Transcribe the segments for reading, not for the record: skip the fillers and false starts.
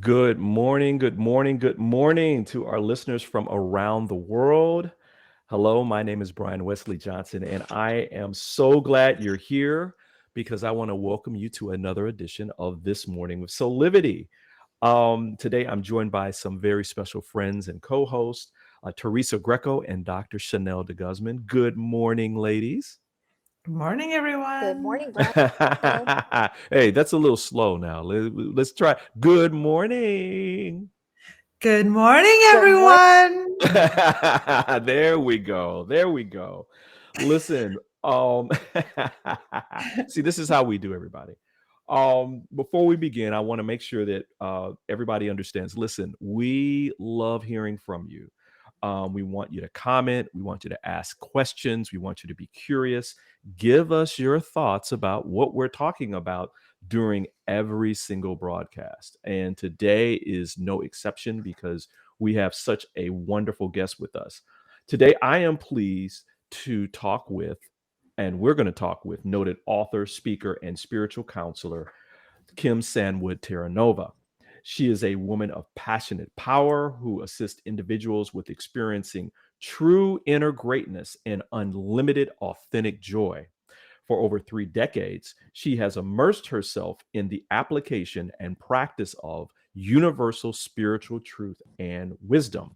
Good morning, good morning, good morning to our listeners from around the world. Hello, my name is Brian Westley Johnson, and I am so glad you're here because I want to welcome you to another edition of This Morning with Soulivity. Today, I'm joined by some very special friends and co-hosts, Teresa Greco and Dr. Chanel de Guzman. Good morning, ladies. Good morning, Good everyone. morning, Brian. Hey, that's a little slow now. Let's try. Good morning. Good morning, Good morning. everyone. There we go. There we go. Listen, see, this is how we do, everybody. Before we begin, I want to make sure that everybody understands. Listen, we love hearing from you. We want you to comment. We want you to ask questions. We want you to be curious. Give us your thoughts about what we're talking about during every single broadcast. And today is no exception because we have such a wonderful guest with us. Today, I am pleased to talk with, and we're going to talk with noted author, speaker, and spiritual counselor, Kim Stanwood Terranova. She is a woman of passionate power who assists individuals with experiencing true inner greatness and unlimited authentic joy. For over 3 decades, she has immersed herself in the application and practice of universal spiritual truth and wisdom.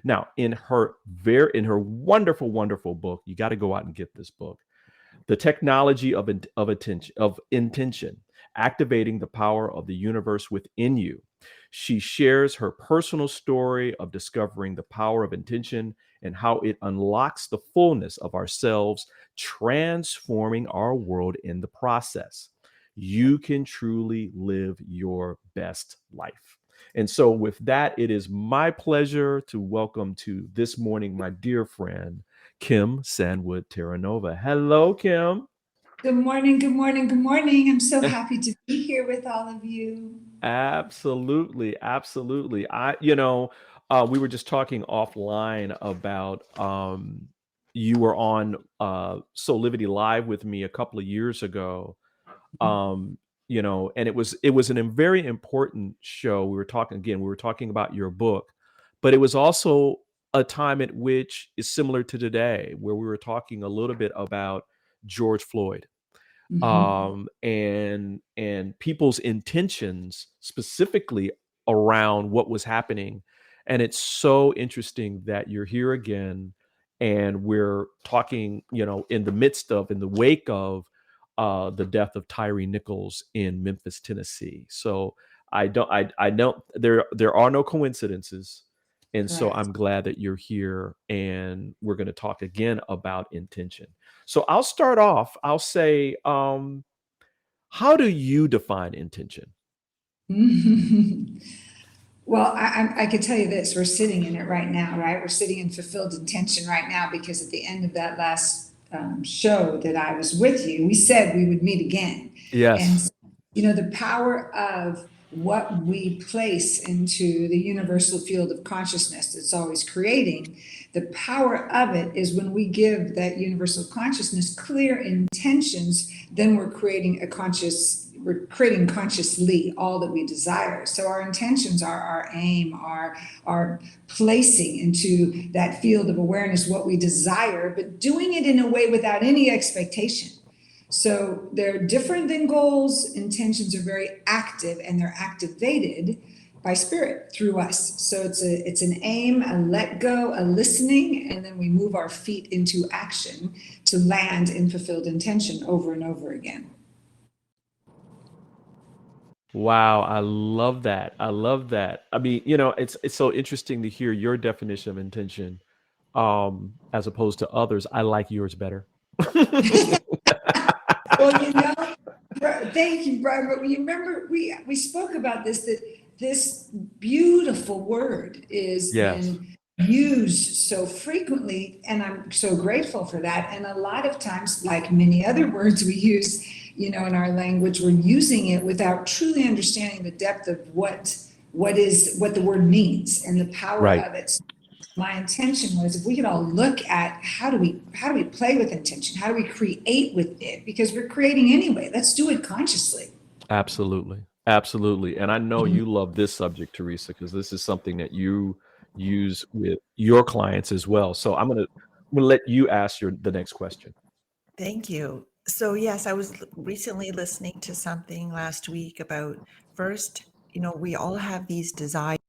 Now, in her wonderful, wonderful book, you got to go out and get this book, The Technology of Intention, Activating the Power of the Universe Within You. She shares her personal story of discovering the power of intention and how it unlocks the fullness of ourselves, transforming our world in the process. You can truly live your best life. And so, with that, it is my pleasure to welcome to this morning my dear friend, Kim Stanwood Terranova. Hello, Kim. Good morning, good morning, good morning. I'm so happy to be here with all of you. Absolutely, absolutely. We were just talking offline about you were on Soulivity Live with me a couple of years ago. And it was a very important show. We were talking about your book, but it was also a time at which is similar to today, where we were talking a little bit about George Floyd, Mhm. and people's intentions specifically around what was happening. And it's so interesting that you're here again, and we're talking, in the wake of the death of Tyree Nichols in Memphis, Tennessee. So I don't there are no coincidences. And so Correct. I'm glad that you're here, and we're going to talk again about intention. So I'll start off. I'll say, how do you define intention? Well, I could tell you this, we're sitting in it right now, right? We're sitting in fulfilled intention right now because at the end of that last show that I was with you, we said we would meet again. And, Yes. the power of what we place into the universal field of consciousness that's always creating, the power of it is when we give that universal consciousness clear intentions, then we're creating consciously all that we desire. So our intentions are our aim, our placing into that field of awareness what we desire, but doing it in a way without any expectation. So they're different than goals. Intentions are very active and they're activated by spirit through us. So it's an aim, a let go, a listening, and then we move our feet into action to land in fulfilled intention over and over again. Wow, I love that. I love that. I mean, it's so interesting to hear your definition of intention, as opposed to others. I like yours better. Well, thank you, Brian. But you remember we spoke about this, that this beautiful word is Yes. been used so frequently, and I'm so grateful for that. And a lot of times, like many other words we use, in our language, we're using it without truly understanding the depth of what the word means and the power Right. of it. My intention was, if we could all look at how do we play with intention, how do we create with it, because we're creating anyway, let's do it consciously. Absolutely. Absolutely. And I know Mhm. you love this subject, Teresa, because this is something that you use with your clients as well. So I'm gonna let you ask the next question. Thank you. So, yes, I was recently listening to something last week about first, we all have these desires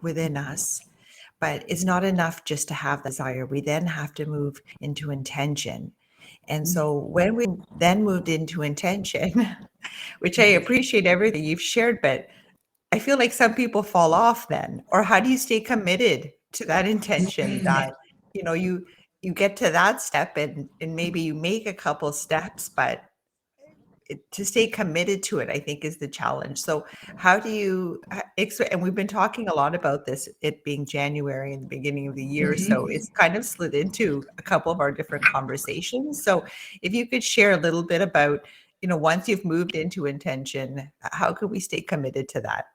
within us, but it's not enough just to have the desire. We then have to move into intention. And so when we then moved into intention, which I appreciate everything you've shared, but I feel like some people fall off then. Or how do you stay committed to that intention that, you know, you you get to that step and maybe you make a couple steps, but to stay committed to it, I think is the challenge. So how do you, and we've been talking a lot about this, it being January and the beginning of the year. So it's kind of slid into a couple of our different conversations. So if you could share a little bit about, once you've moved into intention, how can we stay committed to that?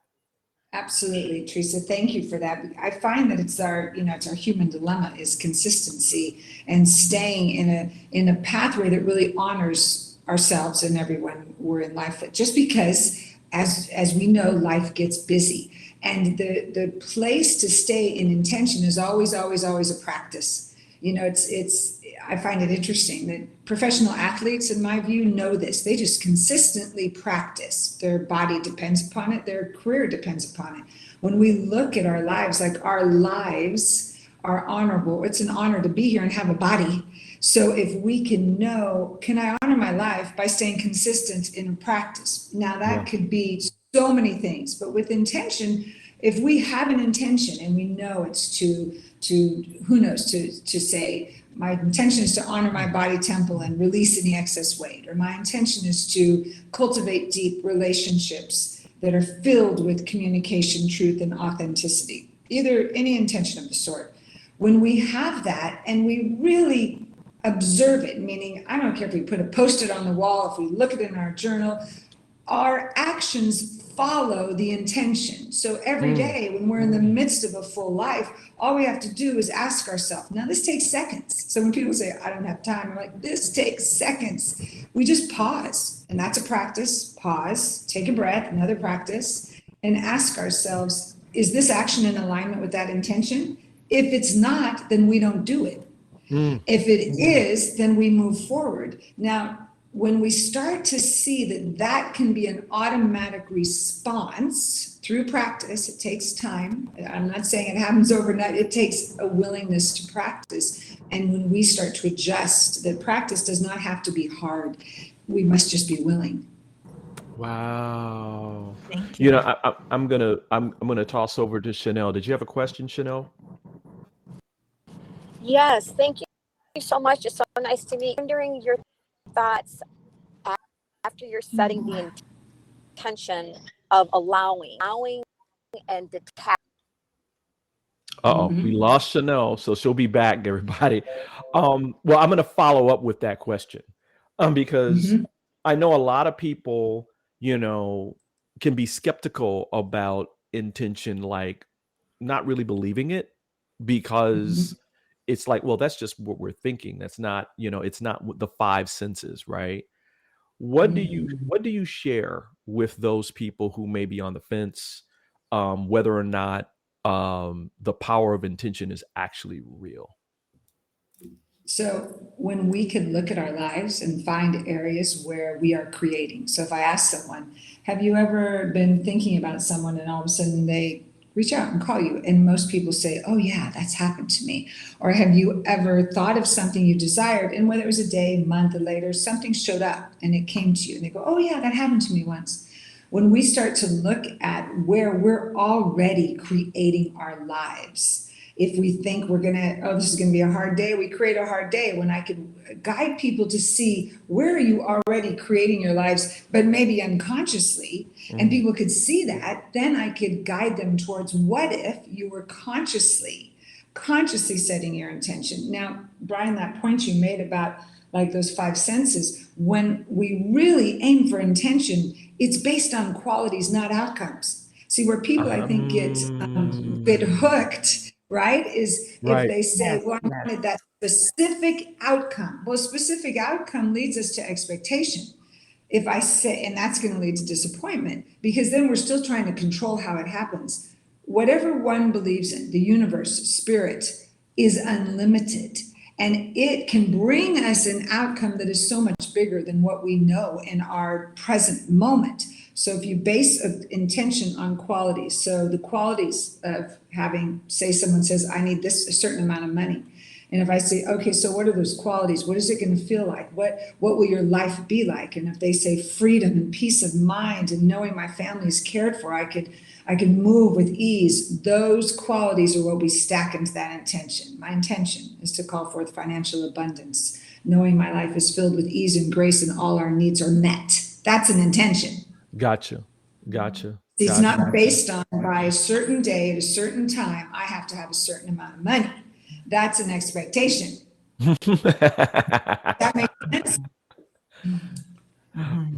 Absolutely, Teresa. Thank you for that. I find that it's our human dilemma is consistency and staying in a pathway that really honors ourselves and everyone we're in life with. Just because, as we know, life gets busy, and the place to stay in intention is always, always, always a practice. It's I find it interesting that professional athletes, in my view, know this. They just consistently practice. Their body depends upon it, their career depends upon it. When we look at our lives, like our lives are honorable, it's an honor to be here and have a body. So if we can know, can I honor my life by staying consistent in practice? Now, Yeah. that could be so many things, but with intention, if we have an intention and we know it's to who knows, to say my intention is to honor my body temple and release any excess weight, or my intention is to cultivate deep relationships that are filled with communication, truth, and authenticity, either any intention of the sort. When we have that and we really observe it, meaning I don't care if we put a post-it on the wall, if we look at it in our journal, our actions follow the intention. So every Mm. day when we're in the midst of a full life, all we have to do is ask ourselves. Now, this takes seconds. So when people say, I don't have time, I'm like, this takes seconds. We just pause, and that's a practice. Pause, take a breath, another practice, and ask ourselves, is this action in alignment with that intention? If it's not, then we don't do it. Mm. If it is, then we move forward. Now, when we start to see that that can be an automatic response through practice, it takes time. I'm not saying it happens overnight. It takes a willingness to practice. And when we start to adjust, that practice does not have to be hard. We must just be willing. Wow. Thank You you. know, I'm gonna toss over to Chanel. Did you have a question, Chanel? Yes, thank you so much. It's so nice to meet you. Wondering your thoughts after you're setting the intention of allowing and detaching. Uh-oh, we lost Chanel, so she'll be back, everybody. Well, I'm gonna follow up with that question. Because I know a lot of people, you know, can be skeptical about intention, like not really believing it because it's like, well, that's just what we're thinking. That's not, it's not the five senses, right? What do you share with those people who may be on the fence, whether or not the power of intention is actually real? So when we can look at our lives and find areas where we are creating. So if I ask someone, have you ever been thinking about someone and all of a sudden they reach out and call you? And most people say, oh yeah, that's happened to me. Or have you ever thought of something you desired, and whether it was a day, month, or later, something showed up and it came to you and they go, oh yeah, that happened to me once. When we start to look at where we're already creating our lives, if we think we're this is gonna be a hard day, we create a hard day. When I could guide people to see where are you already creating your lives, but maybe unconsciously, and people could see that, then I could guide them towards what if you were consciously setting your intention. Now, Brian, that point you made about like those five senses, when we really aim for intention, it's based on qualities, not outcomes. See, where people I think get hooked, right, is if Right. they say, Yes, well, I yes. wanted that specific outcome. Well, specific outcome leads us to expectation. if I say, and that's going to lead to disappointment, because then we're still trying to control how it happens. Whatever one believes in, the universe, spirit, is unlimited. And it can bring us an outcome that is so much bigger than what we know in our present moment. So if you base an intention on qualities, so the qualities of having, say someone says, I need this, a certain amount of money. And if I say, okay, so what are those qualities? What is it going to feel like? What will your life be like? And if they say freedom and peace of mind and knowing my family is cared for, I could move with ease. Those qualities are what we stack into that intention. My intention is to call forth financial abundance, knowing my life is filled with ease and grace and all our needs are met. That's an intention. Gotcha. It's not based on by a certain day at a certain time, I have to have a certain amount of money. That's an expectation. That makes sense.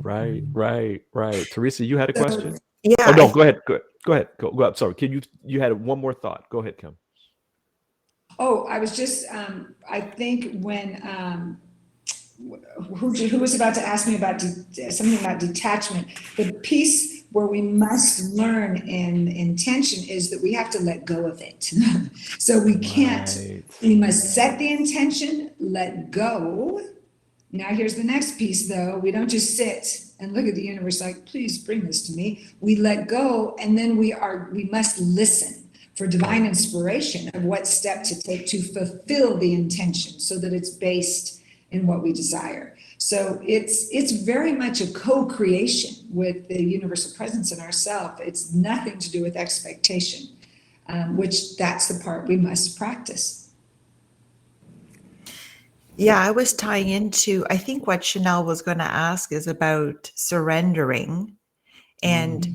Right. Teresa, you had a question? Yeah. Oh no, go ahead. Go up. Sorry. You had one more thought. Go ahead, Kim. Oh, I was just, I think when, who was about to ask me about something about detachment, the piece where we must learn in intention is that we have to let go of it. So we can't, we must set the intention, let go. Now here's the next piece though. We don't just sit and look at the universe like, please bring this to me. We let go, and then we must listen for divine inspiration of what step to take to fulfill the intention so that it's based in what we desire. So it's very much a co-creation with the universal presence in ourselves. It's nothing to do with expectation, which that's the part we must practice. Yeah, I was tying into, I think what Chanel was going to ask is about surrendering and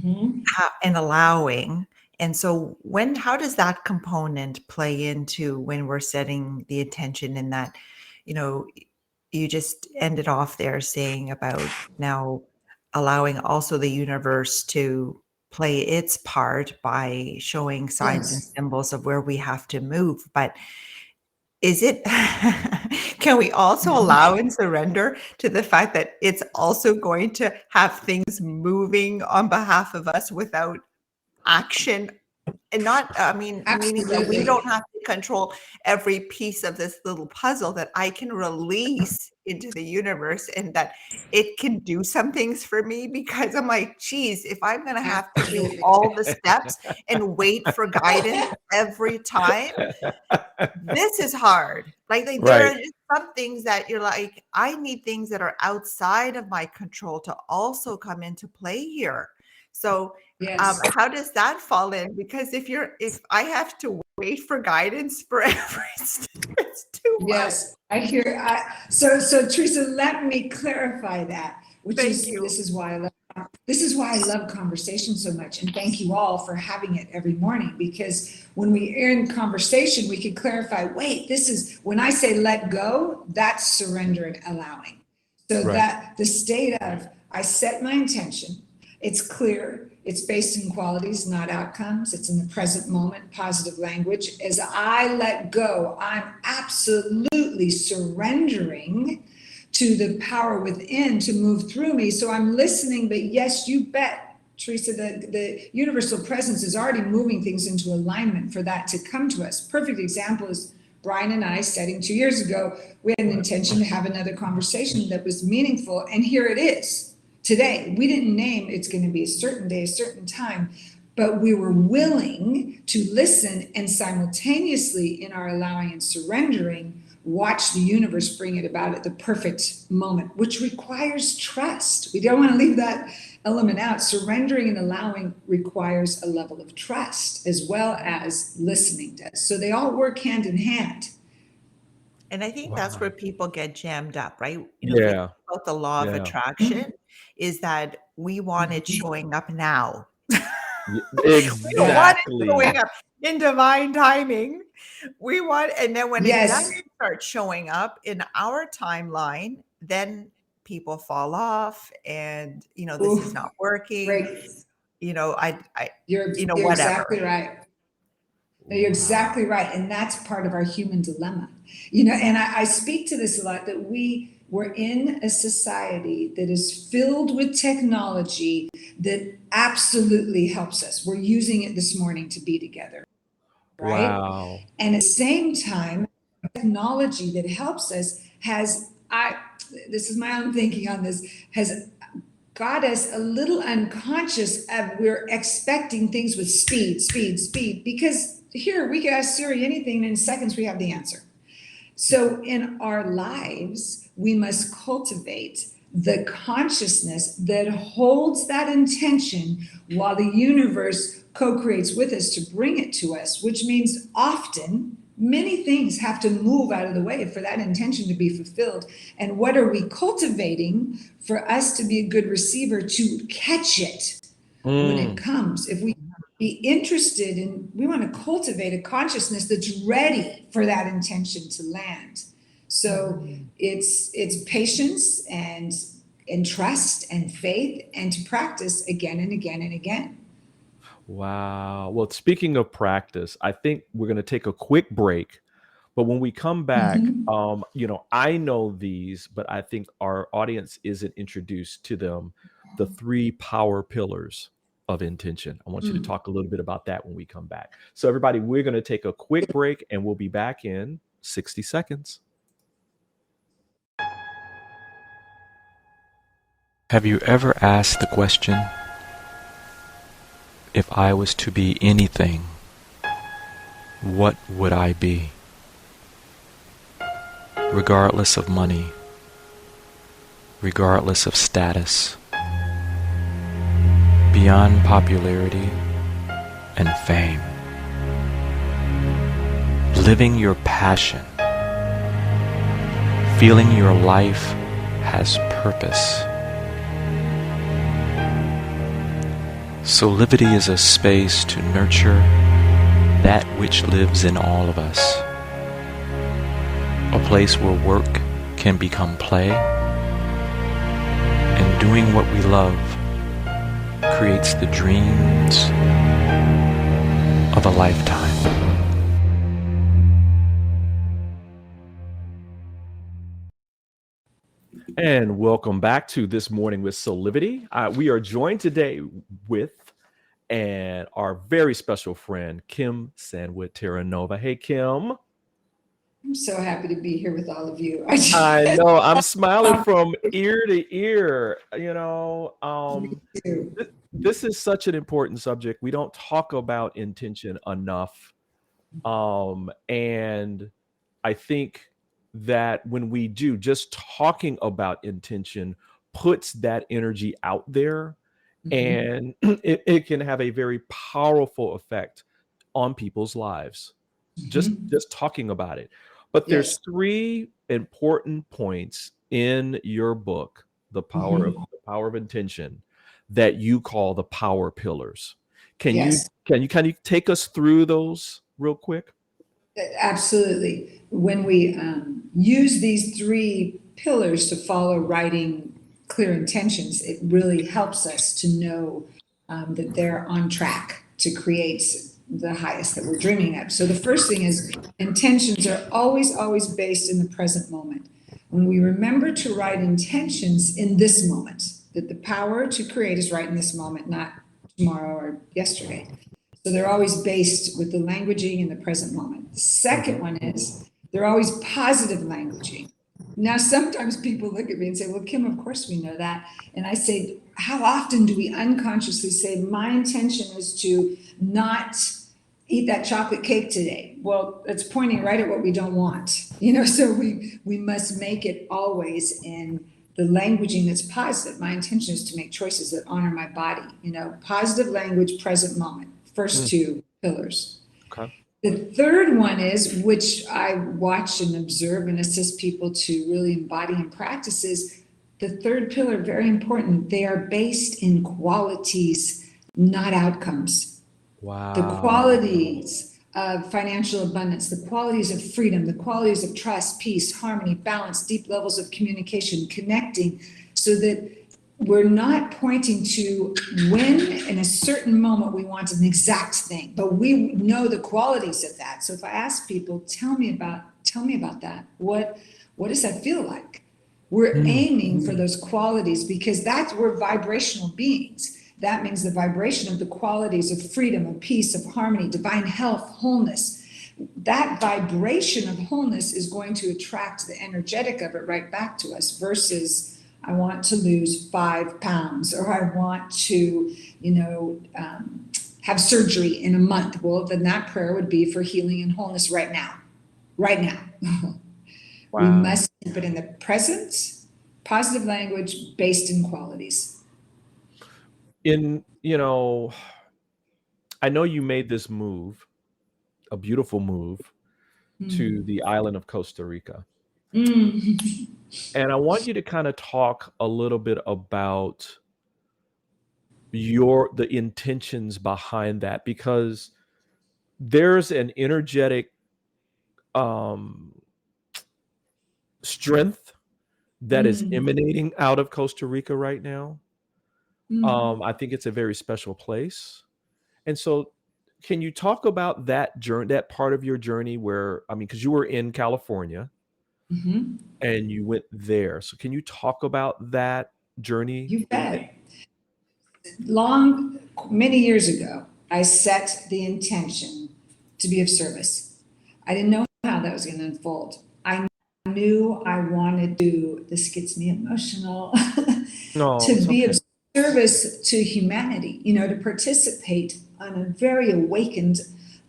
and allowing. And so how does that component play into when we're setting the intention in that, you just ended off there saying about now allowing also the universe to play its part by showing signs and symbols of where we have to move. But is it, can we also allow and surrender to the fact that it's also going to have things moving on behalf of us without action? And not, meaning that we don't have to control every piece of this little puzzle, that I can release into the universe and that it can do some things for me, because I'm like, geez, if I'm going to have to do all the steps and wait for guidance every time, this is hard. Like there are just some things that you're like, I need things that are outside of my control to also come into play here. So how does that fall in? Because if I have to wait for guidance for every step, it's too much. Yes, I hear. So Teresa, let me clarify that. This is why I love conversation so much, and thank you all for having it every morning. Because when we are in conversation, we can clarify. Wait, this is when I say let go. That's surrender and allowing. So that the state of I set my intention. It's clear. It's based in qualities, not outcomes. It's in the present moment, positive language. As I let go, I'm absolutely surrendering to the power within to move through me. So I'm listening, but yes, you bet, Teresa, the universal presence is already moving things into alignment for that to come to us. Perfect example is Brian and I setting 2 years ago, we had an intention to have another conversation that was meaningful. And here it is. Today, we didn't name it's going to be a certain day, a certain time, but we were willing to listen and simultaneously in our allowing and surrendering, watch the universe bring it about at the perfect moment, which requires trust. We don't want to leave that element out. Surrendering and allowing requires a level of trust as well as listening does. So they all work hand in hand. And I think that's where people get jammed up, right? About the law of attraction is that we want it showing up now. Exactly. We don't want it showing up in divine timing. We want, and then when it does start showing up in our timeline, then people fall off, and this is not working. Great. You're whatever. Exactly right. You're exactly right. And that's part of our human dilemma. And I speak to this a lot, that we We're in a society that is filled with technology that absolutely helps us. We're using it this morning to be together, right? Wow. And at the same time, technology that helps us this is my own thinking on this, has got us a little unconscious of we're expecting things with speed, because here we can ask Siri anything and in seconds we have the answer. So in our lives, we must cultivate the consciousness that holds that intention while the universe co-creates with us to bring it to us, which means often many things have to move out of the way for that intention to be fulfilled. And what are we cultivating for us to be a good receiver to catch it when it comes? If we be interested in, we want to cultivate a consciousness that's ready for that intention to land. So it's patience and trust and faith, and to practice again and again and again. Wow. Well, speaking of practice, I think we're going to take a quick break. But when we come back, I know these, but I think our audience isn't introduced to them. The 3 power pillars of intention. I want you to talk a little bit about that when we come back. So everybody, we're going to take a quick break and we'll be back in 60 seconds. Have you ever asked the question, if I was to be anything, what would I be? Regardless of money, regardless of status, beyond popularity and fame, living your passion, feeling your life has purpose. Soulivity is a space to nurture that which lives in all of us. A place where work can become play, and doing what we love creates the dreams of a lifetime. And welcome back to This Morning with Soulivity. We are joined today with our very special friend, Kim Stanwood, Terranova. Hey, Kim. I'm so happy to be here with all of you. I know. I'm smiling from ear to ear. This is such an important subject. We don't talk about intention enough. And I think that when we do, just talking about intention puts that energy out there, and it can have a very powerful effect on people's lives. Just talking about it. But there's 3 important points in your book, The Power of Intention, that you call the power pillars. Can you take us through those real quick? Absolutely. When we use these 3 pillars to follow writing clear intentions, it really helps us to know that they're on track to create the highest that we're dreaming of. So the first thing is, intentions are always based in the present moment. When we remember to write intentions in this moment, that the power to create is right in this moment, not tomorrow or yesterday. So they're always based with the languaging in the present moment. The second one is they're always positive languaging. Now, sometimes people look at me and say, well, Kim, of course we know that. And I say, how often do we unconsciously say, my intention is to not eat that chocolate cake today? Well, it's pointing right at what we don't want. So we must make it always in the languaging that's positive. My intention is to make choices that honor my body. Positive language, present moment. First 2 pillars. Okay. The third one is, which I watch and observe and assist people to really embody and practice, is the third pillar, very important. They are based in qualities, not outcomes. Wow. The qualities of financial abundance, the qualities of freedom, the qualities of trust, peace, harmony, balance, deep levels of communication, connecting, so that we're not pointing to when in a certain moment we want an exact thing, but we know the qualities of that. So if I ask people, tell me about that. What does that feel like? We're aiming for those qualities because we're vibrational beings. That means the vibration of the qualities of freedom, of peace, of harmony, divine health, wholeness. That vibration of wholeness is going to attract the energetic of it right back to us versus I want to lose 5 pounds or I want to, have surgery in a month. Well, then that prayer would be for healing and wholeness right now. Right now. Wow. We must keep it in the present, positive language based in qualities. I know you made this move, a beautiful move, to the island of Costa Rica. Mm. And I want you to kind of talk a little bit about the intentions behind that, because there's an energetic strength that is emanating out of Costa Rica right now. I think it's a very special place. And so can you talk about that journey, that part of your journey where, because you were in California and you went there. So can you talk about that journey? You bet. Many years ago, I set the intention to be of service. I didn't know how that was going to unfold. I knew I wanted to, this gets me emotional, to be of service to humanity, to participate on a very awakened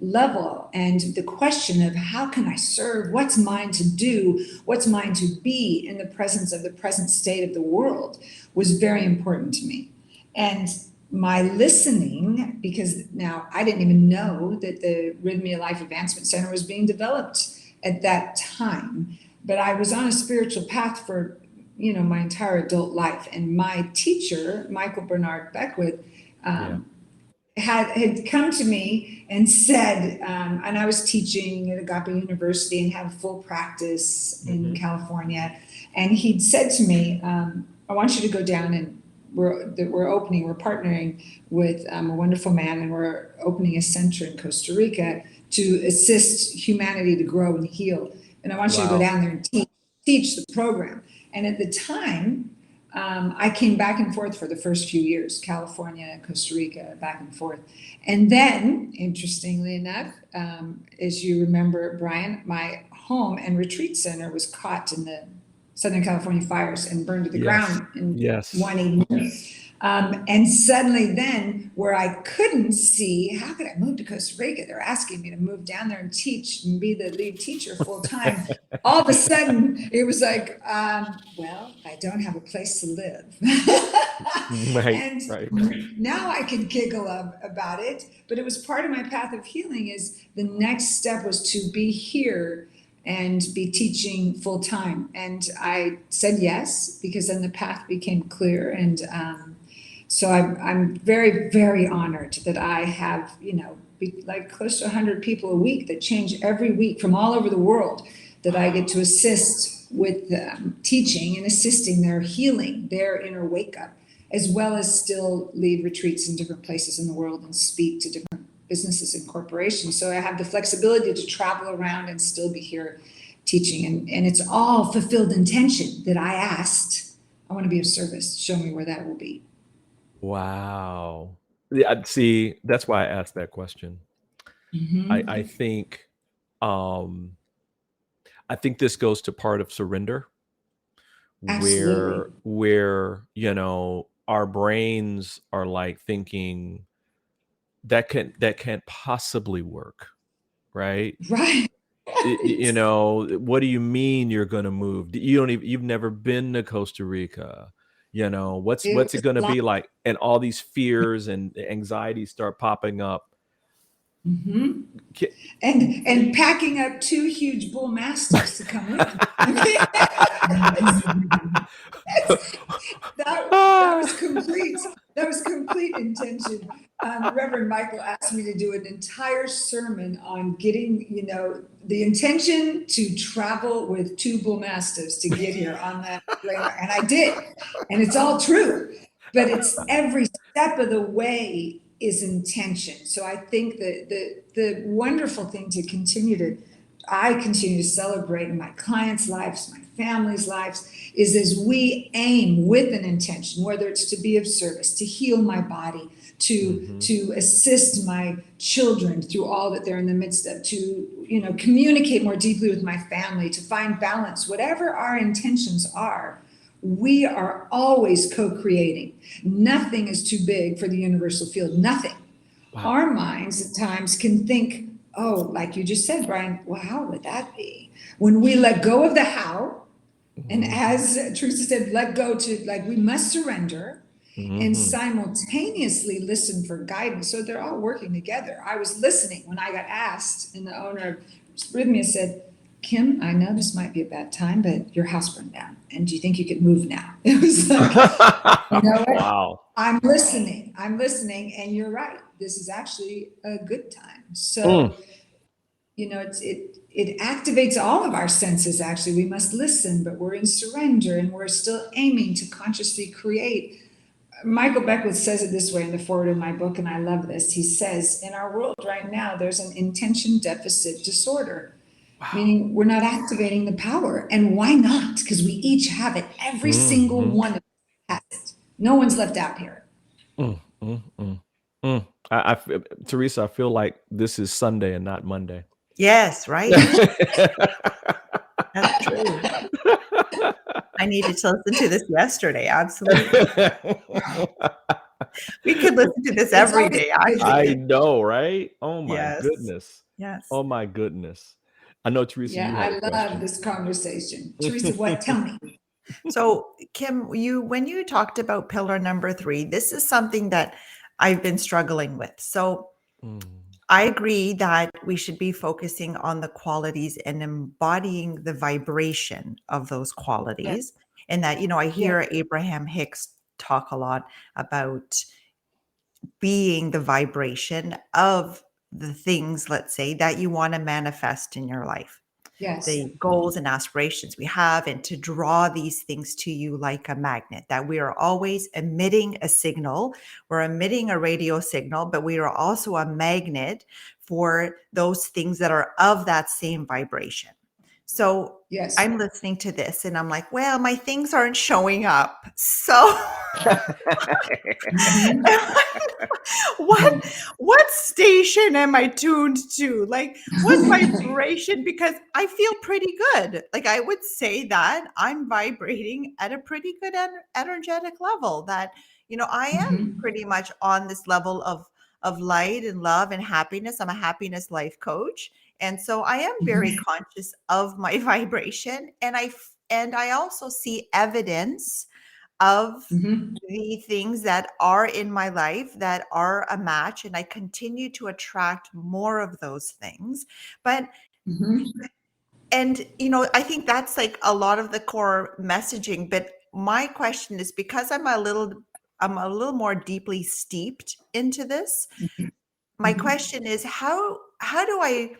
level. And the question of how can I serve, what's mine to do, what's mine to be in the presence of the present state of the world was very important to me. And my listening, because now I didn't even know that the Rhythmia Life Advancement Center was being developed at that time, but I was on a spiritual path for, my entire adult life. And my teacher, Michael Bernard Beckwith, had come to me and said, and I was teaching at Agape University and had full practice in California. And he'd said to me, I want you to go down and we're partnering with a wonderful man, and we're opening a center in Costa Rica to assist humanity to grow and heal. And I want you to go down there and teach the program. And at the time, I came back and forth for the first few years, California, Costa Rica, back and forth. And then, interestingly enough, as you remember, Brian, my home and retreat center was caught in the Southern California fires and burned to the ground in one evening. And suddenly then, where I couldn't see, how could I move to Costa Rica? They're asking me to move down there and teach and be the lead teacher full time. All of a sudden, it was like, well, I don't have a place to live. Now I can giggle about it, but it was part of my path of healing. Is the next step was to be here and be teaching full time. And I said yes, because then the path became clear. And so I'm very, very honored that I have, like close to 100 people a week that change every week from all over the world that I get to assist with teaching and assisting their healing, their inner wake up, as well as still lead retreats in different places in the world and speak to different businesses and corporations. So I have the flexibility to travel around and still be here teaching. And it's all fulfilled intention that I asked. I want to be of service. Show me where that will be. Wow. Yeah, see, that's why I asked that question. I think this goes to part of surrender. Absolutely. where our brains are like thinking that can't possibly work, right? Right. What do you mean you're going to move? You've never been to Costa Rica. What's it going to be like? And all these fears and anxieties start popping up. And packing up 2 huge bull mastiffs to come with me. that was complete. That was complete intention. Reverend Michael asked me to do an entire sermon on getting, the intention to travel with 2 bull mastiffs to get here on that plane. And I did. And it's all true. But it's every step of the way is intention. So I think that the wonderful thing to continue to I continue to celebrate in my clients' lives, my family's lives, is as we aim with an intention, whether it's to be of service, to heal my body, to assist my children through all that they're in the midst of, to communicate more deeply with my family, to find balance, whatever our intentions are. We are always co-creating. Nothing is too big for the universal field. Nothing. Wow. Our minds at times can think, oh, like you just said, Brian, well, how would that be? When we let go of the how, and as Teresa said, let go to, like, we must surrender and simultaneously listen for guidance. So they're all working together. I was listening when I got asked, and the owner of Rhythmia said, Kim, I know this might be a bad time, but your house burned down. And do you think you could move now? It was like, you know what? Wow. I'm listening. And you're right. This is actually a good time. So, it activates all of our senses. Actually, we must listen, but we're in surrender and we're still aiming to consciously create. Michael Beckwith says it this way in the foreword of my book, and I love this. He says, in our world right now, there's an intention deficit disorder. Wow. Meaning we're not activating the power. And why not? Because we each have it. Every single one of us has it. No one's left out here. Teresa, I feel like this is Sunday and not Monday. Yes, right. That's true. I needed to listen to this yesterday. Absolutely. We could listen to this every day. I know, right? Oh my Yes. goodness. Yes. Oh my goodness. I know, Teresa. Yeah, you had I a love question. this conversation. Teresa, what? Tell me. So, Kim, when you talked about pillar number 3, this is something that I've been struggling with. So I agree that we should be focusing on the qualities and embodying the vibration of those qualities. And that, I hear Abraham Hicks talk a lot about being the vibration of the things, let's say, that you want to manifest in your life. Yes. The goals and aspirations we have, and to draw these things to you like a magnet, that we are always emitting a signal. We're emitting a radio signal, but we are also a magnet for those things that are of that same vibration. So yes. I'm listening to this and I'm like, well, my things aren't showing up. So what station am I tuned to? Like, what vibration? Because I feel pretty good. Like, I would say that I'm vibrating at a pretty good energetic level, that, I am pretty much on this level of light and love and happiness. I'm a happiness life coach. And so I am very conscious of my vibration. And I also see evidence of the things that are in my life that are a match, and I continue to attract more of those things. But and I think that's like a lot of the core messaging. But my question is, because I'm a little more deeply steeped into this, my question is, how do I,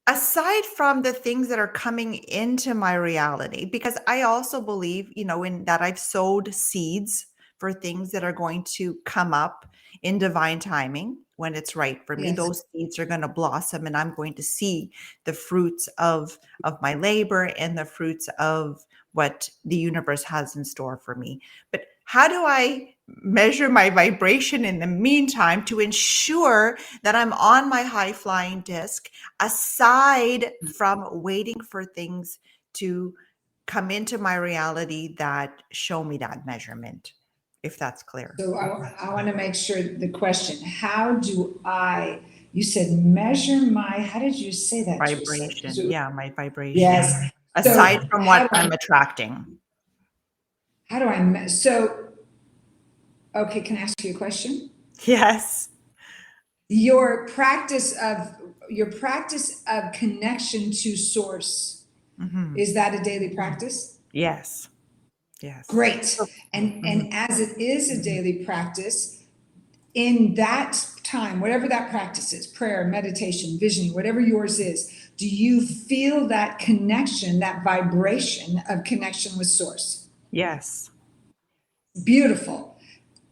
aside from the things that are coming into my reality, because I also believe, in that I've sowed seeds for things that are going to come up in divine timing when it's right for me. Yes. Those seeds are going to blossom, and I'm going to see the fruits of my labor and the fruits of what the universe has in store for me. But how do I measure my vibration in the meantime to ensure that I'm on my high flying disc, aside from waiting for things to come into my reality that show me that measurement, if that's clear? So I want to make sure the question, how do you said measure my, how did you say that? Vibration. So, yeah, my vibration. yes. Aside from what I'm attracting. How do okay, can I ask you a question? Yes. Your practice of connection to source, is that a daily practice? Yes. Yes. Great. And as it is a daily practice, in that time, whatever that practice is, prayer, meditation, visioning, whatever yours is, do you feel that connection, that vibration of connection with source? Yes. Beautiful.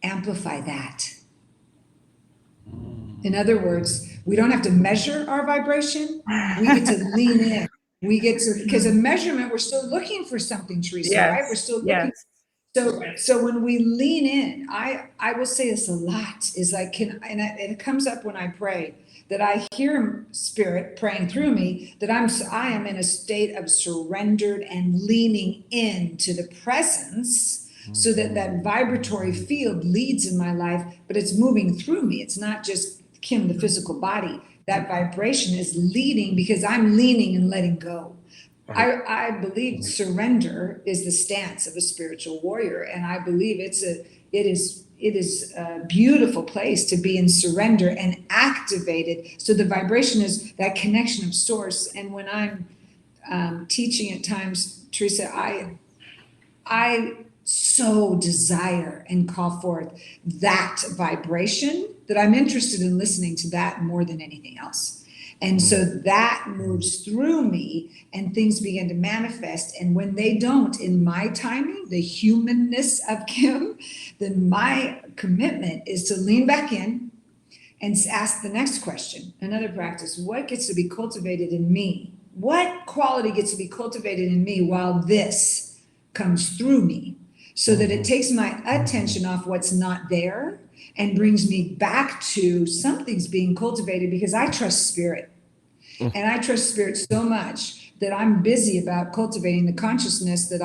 Amplify that. In other words, We don't have to measure our vibration. We get to lean in. We get to, because a measurement, we're still looking for something, Teresa, right? We're still looking. Yes. So when we lean in, I will say this a lot, is like, and it comes up when I pray, that I hear Spirit praying through me, that I am in a state of surrendered and leaning into the presence, so that that vibratory field leads in my life, but it's moving through me. It's not just Kim, the physical body. That vibration is leading because I'm leaning and letting go. I believe surrender is the stance of a spiritual warrior, and I believe it is a beautiful place to be in surrender and activated. So the vibration is that connection of source. And when I'm teaching at times, Teresa, I so desire and call forth that vibration, that I'm interested in listening to that more than anything else. And so that moves through me and things begin to manifest. And when they don't, in my timing, the humanness of Kim, then my commitment is to lean back in and ask the next question. Another practice: what gets to be cultivated in me? What quality gets to be cultivated in me while this comes through me? So that it takes my attention off what's not there and brings me back to something's being cultivated, because I trust Spirit. And I trust Spirit so much that I'm busy about cultivating the consciousness that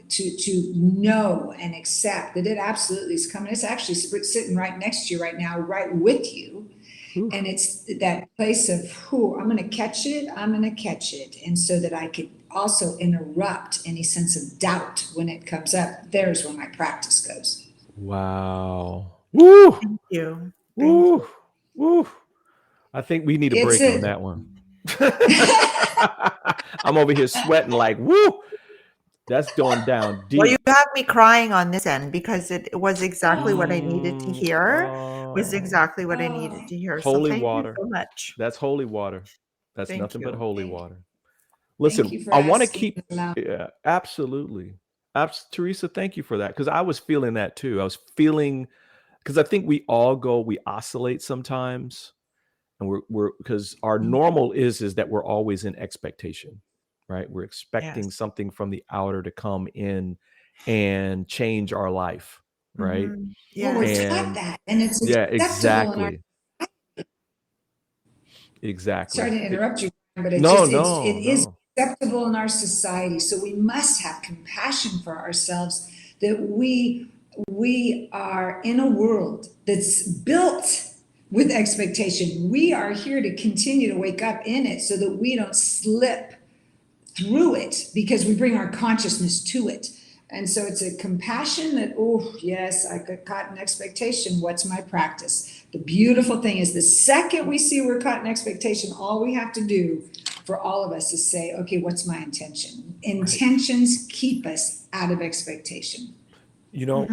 to know and accept that it absolutely is coming. It's actually sitting right next to you right now, right with you. And it's that place of, I'm going to catch it. I'm going to catch it. And so that I could also interrupt any sense of doubt when it comes up. There's where my practice goes. Wow. Woo. Thank you. Woo. Woo. I think we need a break on that one. I'm over here sweating like, woo. That's going down deep. Well, you have me crying on this end, because it was exactly what I needed to hear. Was exactly what I needed to hear. Holy so thank water. you so much. That's holy water. That's Thank nothing you. but holy Thank water. Listen, Thank you for I want to asking keep, aloud. yeah, absolutely. Teresa, thank you for that. Because I was feeling that too. I was feeling, because I think we oscillate sometimes. And we're because our normal is that we're always in expectation, right? We're expecting Yes. something from the outer to come in and change our life, right? Well, we're taught And that, and it's yeah, acceptable in our. exactly. Sorry to interrupt you, but it No, is no. acceptable in our society. So we must have compassion for ourselves, that we are in a world that's built with expectation. We are here to continue to wake up in it so that we don't slip through it, because we bring our consciousness to it. And so it's a compassion that, oh, yes, I got caught in expectation. What's my practice? The beautiful thing is, the second we see we're caught in expectation, all we have to do for all of us is say, okay, what's my intention? Intentions keep us out of expectation. You know,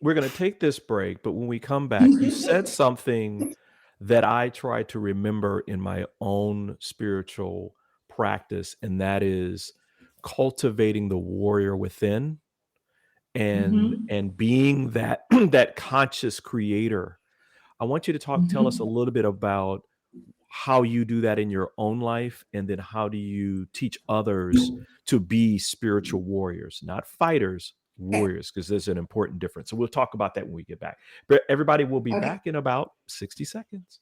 we're going to take this break, but when we come back, you said something that I try to remember in my own spiritual practice, and that is cultivating the warrior within and being that that conscious creator. I want you to tell us a little bit about how you do that in your own life, and then how do you teach others to be spiritual warriors, not fighters, warriors, because there's an important difference. So we'll talk about that when we get back. But everybody will be back in about 60 seconds.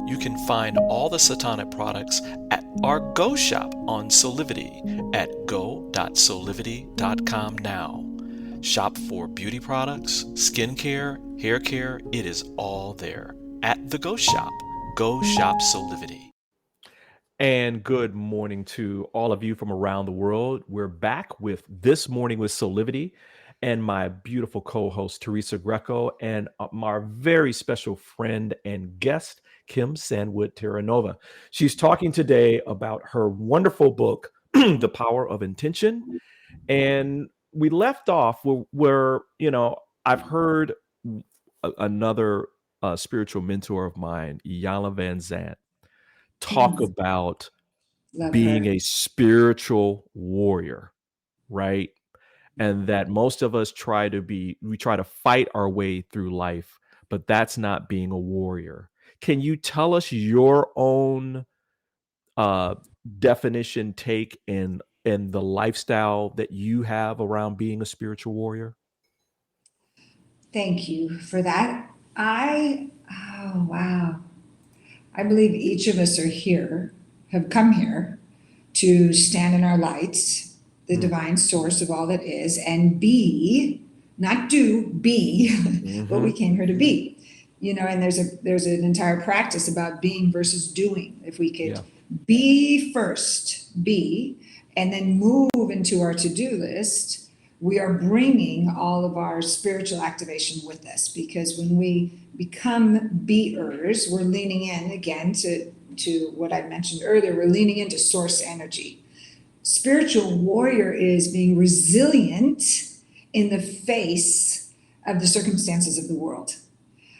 You can find all the Satanic products at our Go shop on Soulivity at go.soulivity.com now. Shop for beauty products, skincare, hair care. It is all there at the Go shop Go shop Soulivity. And good morning to all of you from around the world. We're back with This Morning with Soulivity and my beautiful co-host, Teresa Greco, and my very special friend and guest, Kim Stanwood Terranova. She's talking today about her wonderful book, The Power of Intention. And we left off where I've heard another spiritual mentor of mine, Iyanla Van Zant, talk Mm, about love being her. a spiritual warrior, right? And that most of us we try to fight our way through life, but that's not being a warrior. Can you tell us your own uh, definition, take, and the lifestyle that you have around being a spiritual warrior? Thank you for that. Oh, wow. I believe each of us have come here to stand in our lights, the Mm. divine source of all that is, and be, not do, be what we Mhm. came here to be. And there's an entire practice about being versus doing. If we could Yeah. be first, be, and then move into our to-do list, we are bringing all of our spiritual activation with us, because when we become beers, we're leaning in again to what I mentioned earlier. We're leaning into source energy. Spiritual warrior is being resilient in the face of the circumstances of the world.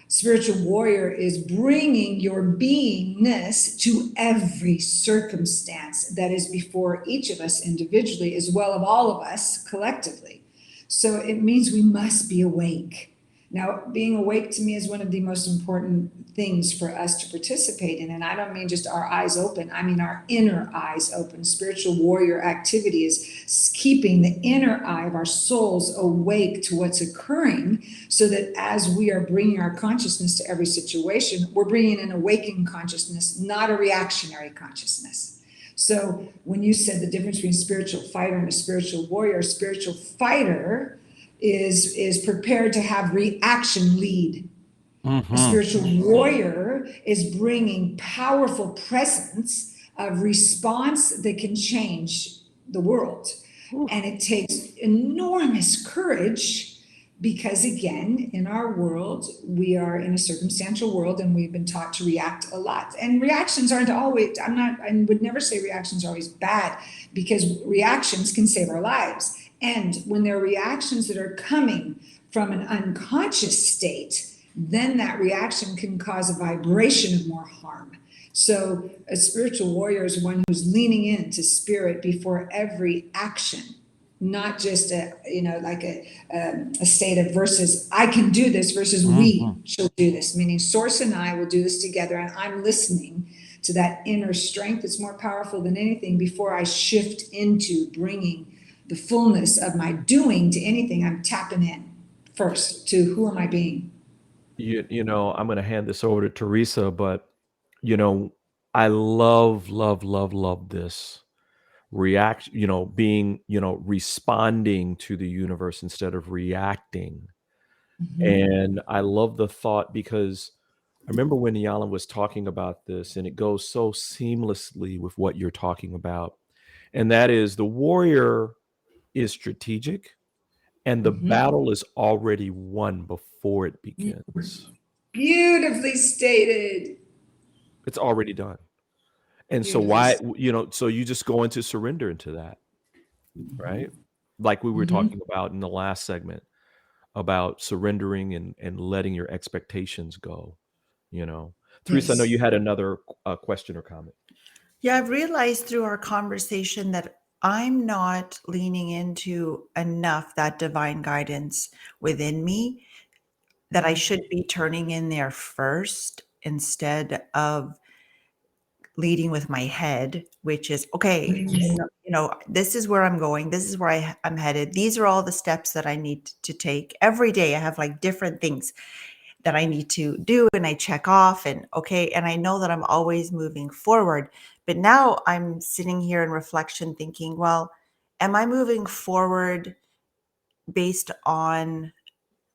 Spiritual warrior is bringing your beingness to every circumstance that is before each of us individually, as well as all of us collectively. So it means we must be awake. Now, being awake to me is one of the most important things for us to participate in. And I don't mean just our eyes open, I mean our inner eyes open. Spiritual warrior activity is keeping the inner eye of our souls awake to what's occurring, so that as we are bringing our consciousness to every situation, we're bringing an awakened consciousness, not a reactionary consciousness. So when you said the difference between a spiritual fighter and a spiritual warrior, a spiritual fighter is prepared to have reaction lead. A spiritual warrior is bringing powerful presence of response that can change the world. Ooh. And it takes enormous courage, because again, in our world, we are in a circumstantial world, and we've been taught to react a lot. And reactions aren't always, I would never say reactions are always bad, because reactions can save our lives. And when there are reactions that are coming from an unconscious state, then that reaction can cause a vibration of more harm. So a spiritual warrior is one who's leaning into spirit before every action, not just a state of versus I can do this versus we shall do this, meaning source and I will do this together, and I'm listening to that inner strength that's more powerful than anything before I shift into bringing the fullness of my doing to anything. I'm tapping in first to who am I being. I'm going to hand this over to Teresa, but you know, I love this react. Being responding to the universe instead of reacting. Mhm. And I love the thought, because I remember when Yalan was talking about this, and it goes so seamlessly with what you're talking about, and that is the warrior is strategic, and the Mhm. battle is already won before it begins. Beautifully stated. It's already done. And so Beautifully why, stated. so you just go into surrender into that, right? Like we were Mhm. talking about in the last segment about surrendering and letting your expectations go, you know. Teresa, I know you Yes. had another question or comment. Yeah, I've realized through our conversation that I'm not leaning into enough that divine guidance within me, that I should be turning in there first instead of leading with my head, which is okay. This is where I'm going. This is where I'm headed. These are all the steps that I need to take every day. I have like different things that I need to do, and I check off, and okay. And I know that I'm always moving forward. But now I'm sitting here in reflection thinking, well, am I moving forward based on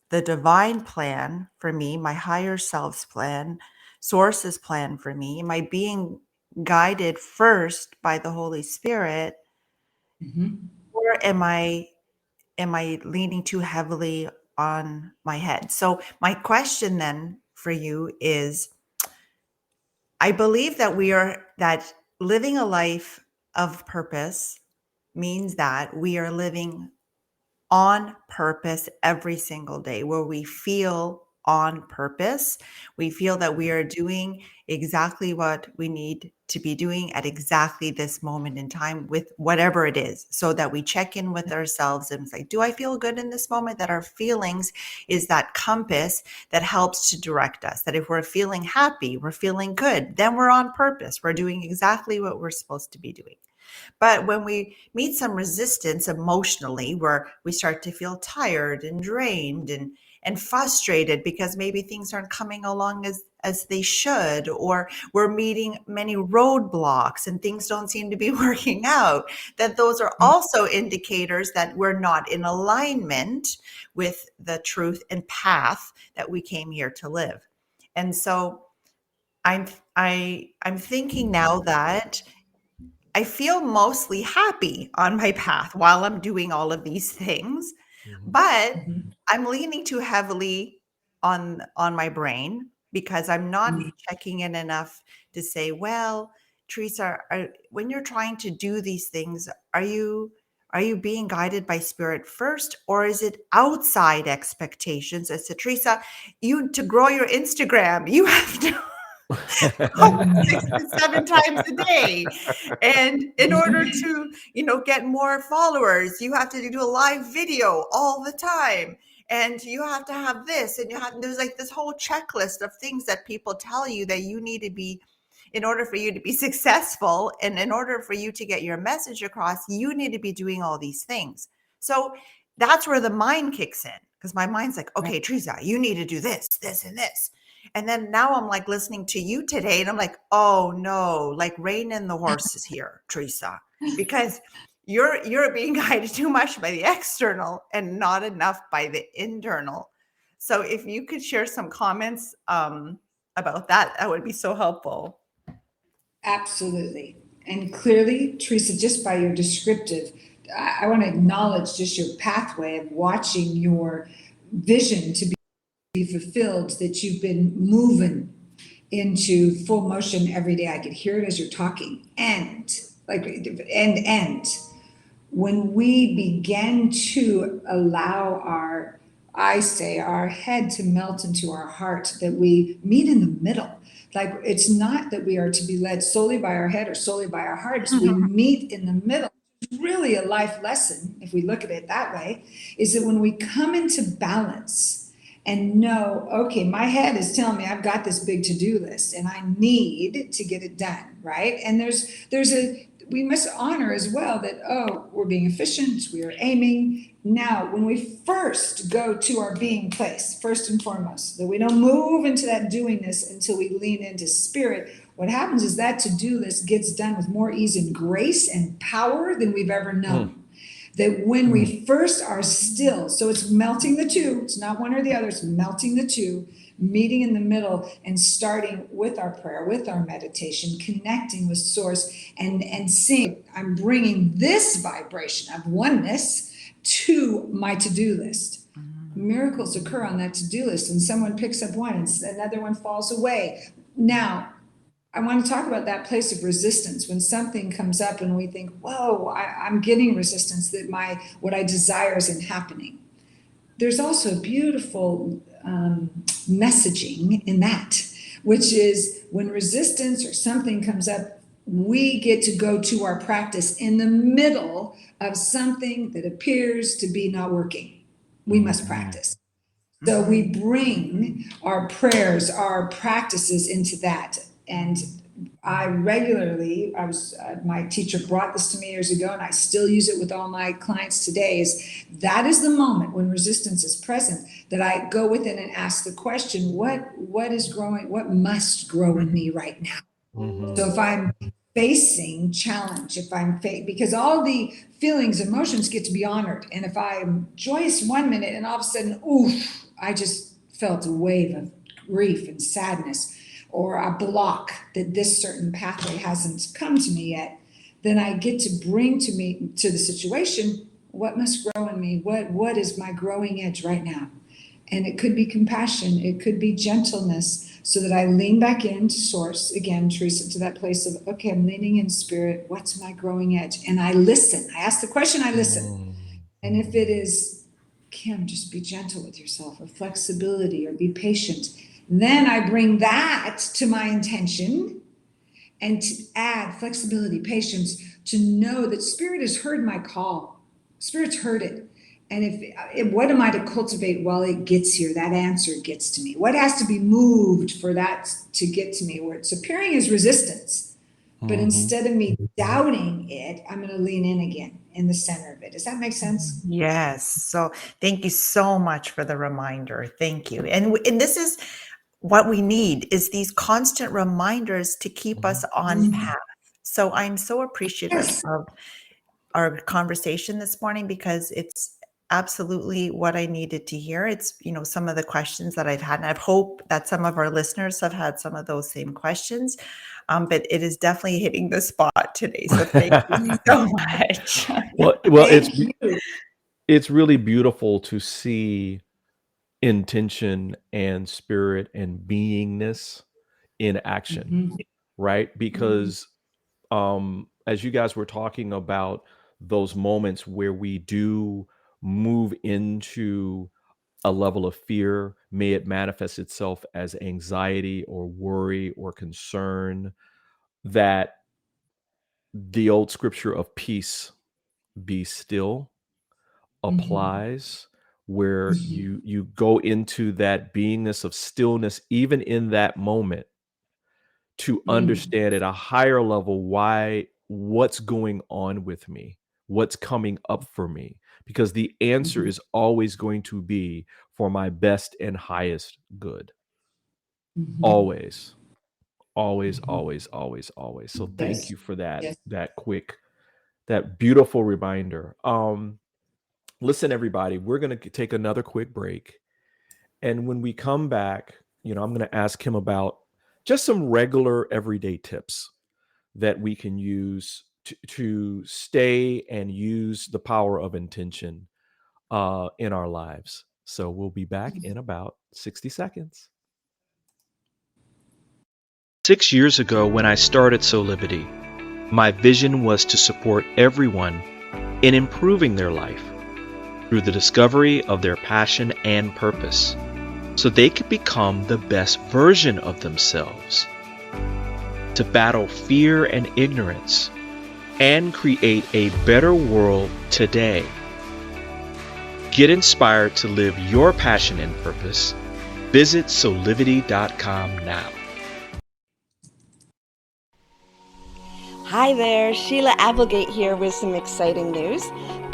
the divine plan for me, my higher self's plan, Source's plan for me? Am I being guided first by the Holy Spirit, or am I leaning too heavily on my head? So my question then for you is, I believe that living a life of purpose means that we are living on purpose every single day, where we feel on purpose. We feel that we are doing exactly what we need to be doing at exactly this moment in time with whatever it is, so that we check in with ourselves and say, do I feel good in this moment? That our feelings is that compass that helps to direct us. That if we're feeling happy, we're feeling good, then we're on purpose. We're doing exactly what we're supposed to be doing. But when we meet some resistance emotionally, where we start to feel tired and drained and frustrated because maybe things aren't coming along as they should, or we're meeting many roadblocks and things don't seem to be working out, that those are also indicators that we're not in alignment with the truth and path that we came here to live. And so I'm thinking now that I feel mostly happy on my path while I'm doing all of these things, but I'm leaning too heavily on my brain, because I'm not checking in enough to say, well, Teresa, when you're trying to do these things, are you being guided by spirit first, or is it outside expectations? As to Teresa, to grow your Instagram, you have to post 6 to 7 times a day. And in order to, get more followers, you have to do a live video all the time. And you have to have this, and there's like this whole checklist of things that people tell you that you need to be, in order for you to be successful and in order for you to get your message across, you need to be doing all these things. So that's where the mind kicks in, because my mind's like, okay, Teresa, you need to do this, this, and this. And then now I'm like listening to you today, and I'm like, oh no, like rein in the horses here, Teresa, because you're being guided too much by the external and not enough by the internal. So if you could share some comments about that, that would be so helpful. Absolutely. And clearly, Teresa, just by your descriptive, I want to acknowledge just your pathway of watching your vision to be fulfilled, that you've been moving into full motion every day. I could hear it as you're talking. And when we begin to allow our head to melt into our heart, that we meet in the middle. Like, it's not that we are to be led solely by our head or solely by our hearts. We meet in the middle. Really a life lesson, if we look at it that way, is that when we come into balance and know, okay, my head is telling me I've got this big to-do list and I need to get it done, right? And we must honor as well that, we're being efficient, we are aiming. Now, when we first go to our being place, first and foremost, that we don't move into that doingness until we lean into spirit, what happens is that to-do list gets done with more ease and grace and power than we've ever known. That when we first are still, so it's melting the two, it's not one or the other, it's melting the two, meeting in the middle and starting with our prayer, with our meditation, connecting with source and seeing, I'm bringing this vibration of oneness to my to-do list. Miracles occur on that to-do list, and someone picks up one and another one falls away. Now, I want to talk about that place of resistance when something comes up and we think, whoa, I'm getting resistance, that what I desire isn't happening. There's also beautiful messaging in that, which is when resistance or something comes up, we get to go to our practice in the middle of something that appears to be not working. We must practice. So we bring our prayers, our practices into that. And my teacher brought this to me years ago, and I still use it with all my clients today, that is the moment when resistance is present, that I go within and ask the question, what is growing, what must grow in me right now? So if I'm facing challenge, because all the feelings, emotions get to be honored. And if I'm joyous 1 minute and all of a sudden, I just felt a wave of grief and sadness. or a block that this certain pathway hasn't come to me yet, then I get to bring to the situation, what must grow in me? What is my growing edge right now? And it could be compassion, it could be gentleness, so that I lean back into source again, Teresa, to that place of, okay, I'm leaning in spirit. What's my growing edge? And I listen. I ask the question, I listen. And if it is, Kim, just be gentle with yourself, or flexibility, or be patient, then I bring that to my intention, and to add flexibility, patience, to know that spirit has heard my call. Spirit's heard it. And if what am I to cultivate while it gets here? That answer gets to me. What has to be moved for that to get to me? Where it's appearing as resistance. But instead of me doubting it, I'm going to lean in again in the center of it. Does that make sense? Yes. So thank you so much for the reminder. Thank you. And this is what we need, is these constant reminders to keep us on path. So I'm so appreciative Yes. of our conversation this morning, because it's absolutely what I needed to hear. It's, some of the questions that I've had, and I hope that some of our listeners have had some of those same questions. But it is definitely hitting the spot today. So thank you so much. Well, Thank you. it's really beautiful to see intention and spirit and beingness in action, right? Because as you guys were talking about those moments where we do move into a level of fear, may it manifest itself as anxiety or worry or concern, that the old scripture of peace, be still, applies, where you go into that beingness of stillness, even in that moment, to understand at a higher level what's going on with me, what's coming up for me, because the answer is always going to be for my best and highest good. Always, always, always, always, always. So thank Yes. you for that Yes. that beautiful reminder. Listen, everybody, we're going to take another quick break. And when we come back, I'm going to ask him about just some regular everyday tips that we can use to stay and use the power of intention in our lives. So we'll be back in about 60 seconds. 6 years ago, when I started Soulivity, my vision was to support everyone in improving their life through the discovery of their passion and purpose, so they could become the best version of themselves, to battle fear and ignorance, and create a better world today. Get inspired to live your passion and purpose. Visit Soulivity.com now. Hi there, Sheila Applegate here with some exciting news.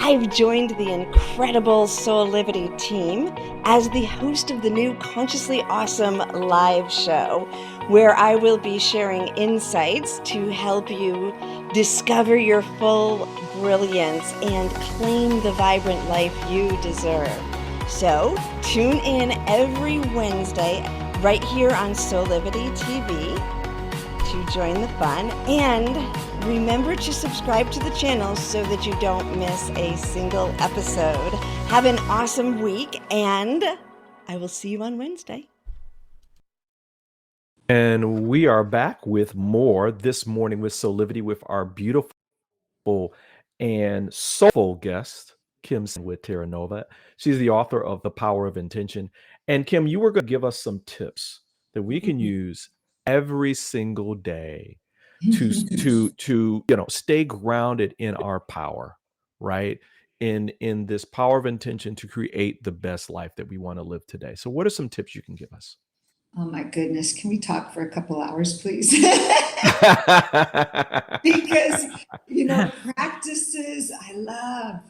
I've joined the incredible Soulivity team as the host of the new Consciously Awesome live show, where I will be sharing insights to help you discover your full brilliance and claim the vibrant life you deserve. So tune in every Wednesday right here on Soulivity TV to join the fun, and remember to subscribe to the channel so that you don't miss a single episode. Have an awesome week, and I will see you on Wednesday. And we are back with more this morning with Soulivity with our beautiful and soulful guest, Kim with Terranova. She's the author of The Power of Intention. And Kim, you were going to give us some tips that we can use every single day to stay grounded in our power, right? In this power of intention to create the best life that we want to live today. So what are some tips you can give us? Oh my goodness. Can we talk for a couple hours, please? Because, practices, I love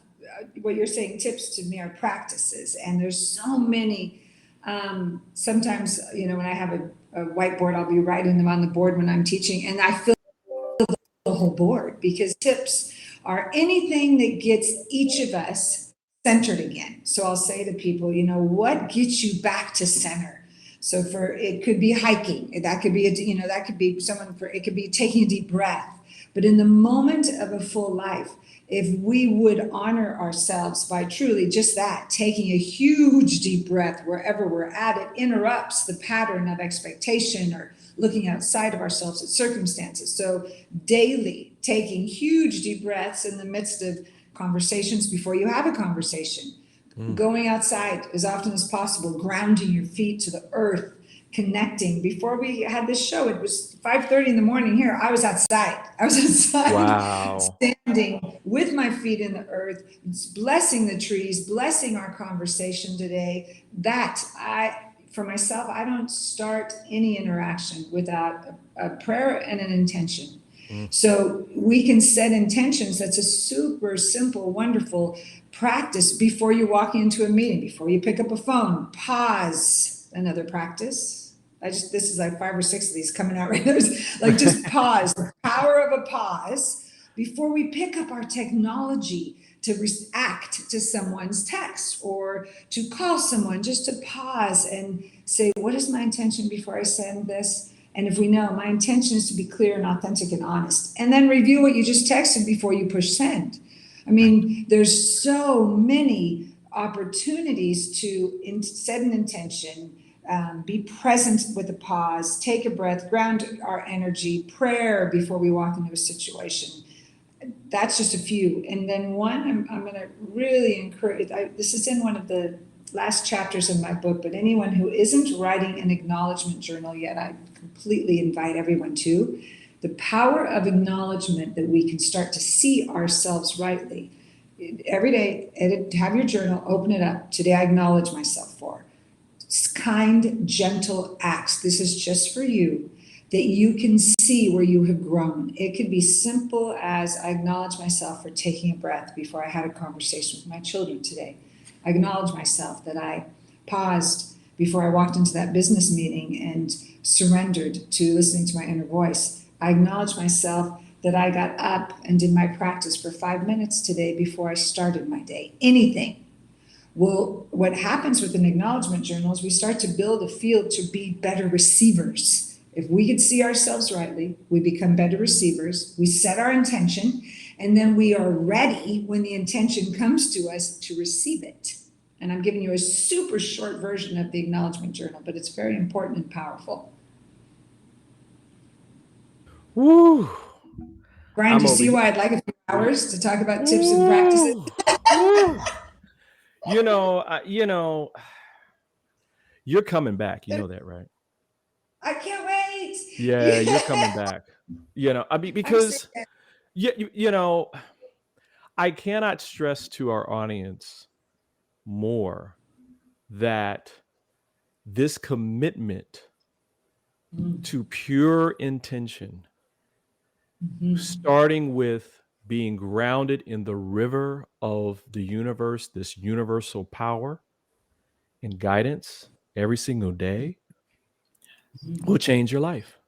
what you're saying. Tips to me are practices. And there's so many. Sometimes, when I have a whiteboard, I'll be writing them on the board when I'm teaching. And I feel the whole board, because tips are anything that gets each of us centered again. So I'll say to people, what gets you back to center? So for, it could be hiking, that could be, that could be someone for, it could be taking a deep breath. But in the moment of a full life, if we would honor ourselves by truly just that, taking a huge deep breath wherever we're at, it interrupts the pattern of expectation or looking outside of ourselves at circumstances. So daily taking huge deep breaths in the midst of conversations before you have a conversation, going outside as often as possible, grounding your feet to the earth, connecting. Before we had this show, it was 5:30 in the morning here. I was outside. Wow. Standing with my feet in the earth, blessing the trees, blessing our conversation today. For myself, I don't start any interaction without a prayer and an intention. So we can set intentions. That's a super simple, wonderful practice before you're walking into a meeting, before you pick up a phone. Pause, another practice. This is like 5 or 6 of these coming out right there. Like, just pause, the power of a pause before we pick up our technology to react to someone's text or to call someone. Just to pause and say, what is my intention before I send this? And if we know my intention is to be clear and authentic and honest, and then review what you just texted before you push send. I mean, there's so many opportunities to set an intention, be present with a pause, take a breath, ground our energy, prayer before we walk into a situation. That's just a few. And then one, I'm going to really encourage, this is in one of the last chapters of my book, but anyone who isn't writing an acknowledgement journal yet, I completely invite everyone to. The power of acknowledgement, that we can start to see ourselves rightly. Every day, have your journal, open it up. Today I acknowledge myself for kind, gentle acts. This is just for you, that you can see where you have grown. It could be simple as, I acknowledge myself for taking a breath before I had a conversation with my children today. I acknowledge myself that I paused before I walked into that business meeting and surrendered to listening to my inner voice. I acknowledge myself that I got up and did my practice for 5 minutes today before I started my day. Anything. Well, what happens with an acknowledgement journal is we start to build a field to be better receivers. If we could see ourselves rightly, we become better receivers. We set our intention, and then we are ready when the intention comes to us to receive it. And I'm giving you a super short version of the acknowledgement journal, but it's very important and powerful. Woo. Brian, do you see why I'd like a few hours to talk about tips and practices? You're coming back. You know that, right? I can't wait. Yeah, you're coming back. I mean, because I cannot stress to our audience more that this commitment to pure intention, starting with being grounded in the river of the universe, this universal power and guidance every single day, will change your life.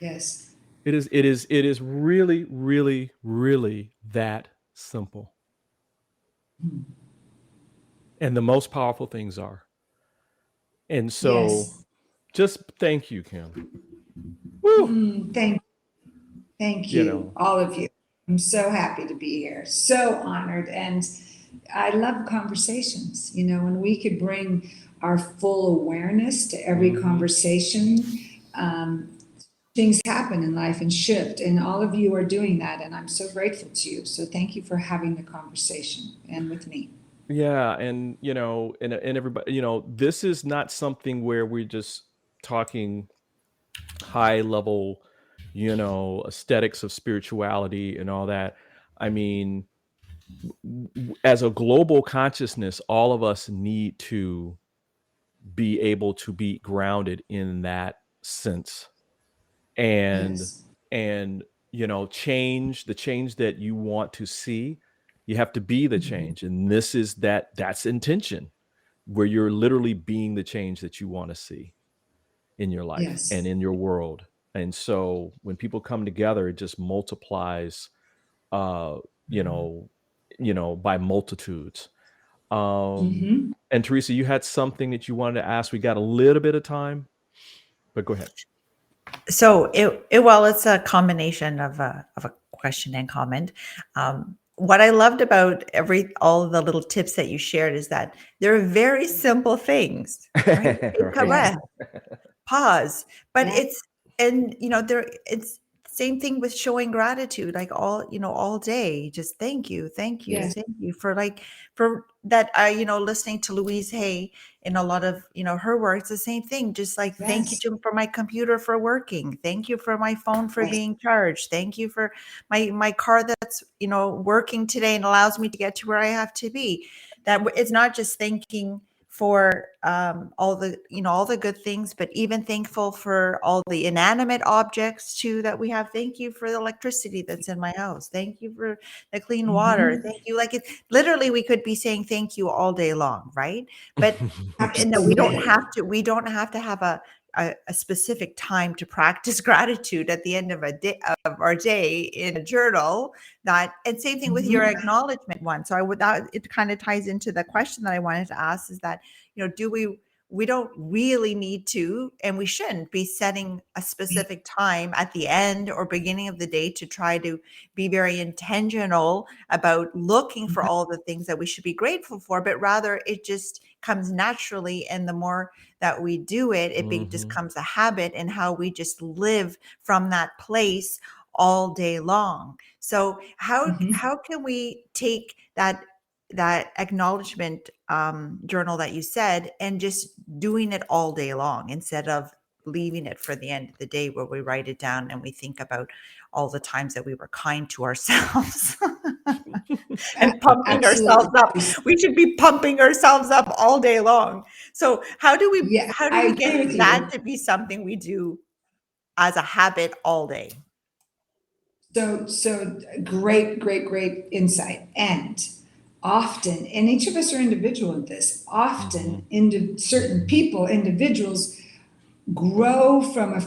Yes. It is really, really, really that simple. And the most powerful things are. And so just thank you, Kim. Thank you, all of you. I'm so happy to be here. So honored. And I love conversations. When we could bring our full awareness to every conversation, things happen in life and shift. And all of you are doing that. And I'm so grateful to you. So thank you for having the conversation and with me. Yeah. And, and everybody, this is not something where we're just talking high level, aesthetics of spirituality and all that. I mean, as a global consciousness, all of us need to be able to be grounded in that sense and change that you want to see. You have to be the change, and this is that's intention, where you're literally being the change that you want to see in your life and in your world. And so when people come together, it just multiplies by multitudes. Mhm. And Teresa, you had something that you wanted to ask. We got a little bit of time, but go ahead. So well, it's a combination of a question and comment. What I loved about all of the little tips that you shared is that they're very simple things, right? Take a Right. Yes. breath, pause, but Yes. there it's same thing with showing gratitude, like all day, just thank you, Yes. thank you for for that. Listening to Louise Hay in a lot of her work, it's the same thing, just like thank you Yes. for my computer for working, thank you for my phone for Yes. being charged, thank you for my car that's working today and allows me to get to where I have to be. It's not just thanking for all the good things, but even thankful for all the inanimate objects too that we have. Thank you for the electricity that's in my house. Thank you for the clean water. Mhm. Thank you. Like it literally, we could be saying thank you all day long, right? But and that Absolutely. we don't have to have a specific time to practice gratitude at the end of a day of our day in a journal. That and same thing with your Mhm. acknowledgement one. So it kind of ties into the question that I wanted to ask is that do we don't really need to, and we shouldn't be setting a specific time at the end or beginning of the day to try to be very intentional about looking for all the things that we should be grateful for, but rather it just comes naturally. And the more that we do it, just Mhm. becomes a habit, and how we just live from that place all day long. So Mhm. how can we take that acknowledgement journal that you said and just doing it all day long instead of leaving it for the end of the day where we write it down and we think about all the times that we were kind to ourselves A- and pumping Absolutely. ourselves up. We should be pumping ourselves up all day long. So Yeah, how do I we agree get with that you. to be something we do as a habit all day? So great, great, great insight. And often, and each of us are individual in this, often Mhm. into certain people, individuals grow from a